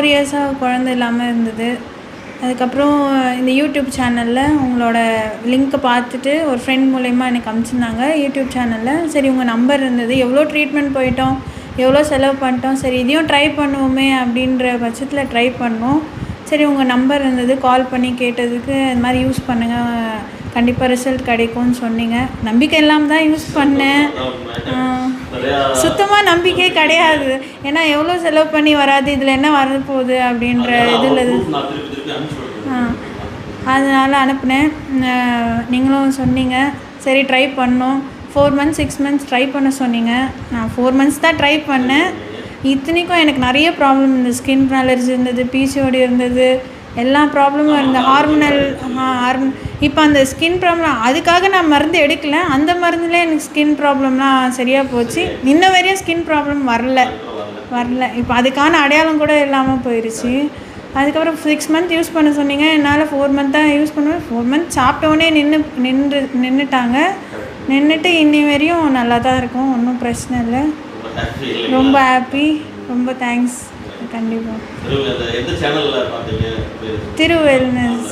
4 இயர்ஸாக குழந்தை இல்லாமல் இருந்தது. அதுக்கப்புறம் இந்த யூடியூப் சேனலில் உங்களோட லிங்க்கை பார்த்துட்டு ஒரு ஃப்ரெண்ட் மூலயமா எனக்கு அனுப்பிச்சிருந்தாங்க யூடியூப் சேனலில். சரி உங்கள் நம்பர் இருந்தது, எவ்வளோ ட்ரீட்மெண்ட் போயிட்டோம், எவ்வளோ செலவு பண்ணிட்டோம், சரி இதையும் ட்ரை பண்ணுவோமே அப்படின்ற பட்சத்தில் ட்ரை பண்ணோம். சரி உங்கள் நம்பர் இருந்தது, கால் பண்ணி கேட்டதுக்கு இந்த மாதிரி யூஸ் பண்ணுங்கள், கண்டிப்பாக ரிசல்ட் கிடைக்கும்னு சொன்னீங்க. நம்பிக்கை இல்லாமல் தான் யூஸ் பண்ணேன். சுத்தமாக நம்பிக்கையே கிடையாது. ஏன்னா எவ்வளோ செலவு பண்ணி வராது, இதில் என்ன வரப்போகுது அப்படின்ற இதில் அதனால் அனுப்புனேன். நீங்களும் சொன்னீங்க, சரி ட்ரை பண்ணோம். 4 months 6 months ட்ரை பண்ண சொன்னீங்க. நான் 4 months தான் ட்ரை பண்ணேன். இத்தனைக்கும் எனக்கு நிறைய ப்ராப்ளம் இருந்தது. ஸ்கின் அலர்ஜி இருந்தது, பிசிஓடி இருந்தது, எல்லா ப்ராப்ளமும் இருந்தது. ஹார்மோனல் இப்போ அந்த ஸ்கின் ப்ராப்ளம் அதுக்காக நான் மருந்து எடுக்கல. அந்த மருந்துலேயே எனக்கு ஸ்கின் ப்ராப்ளம்லாம் சரியாக போச்சு. இன்ன வரையும் ஸ்கின் ப்ராப்ளம் வரல. இப்போ அதுக்கான அடையாளம் கூட இல்லாமல் போயிடுச்சு. அதுக்கப்புறம் 6 months யூஸ் பண்ண சொன்னீங்க. என்னால் 4 months தான் யூஸ் பண்ணுவேன். 4 months சாப்பிட்டோன்னே நின்றுட்டாங்க. நின்றுட்டு இன்னி வரையும் நல்லா தான் இருக்கும், ஒன்றும் பிரச்சனை இல்லை. ரொம்ப ஹாப்பி, ரொம்ப தேங்க்ஸ். கண்டிப்பாக திருவெல்னஸ்.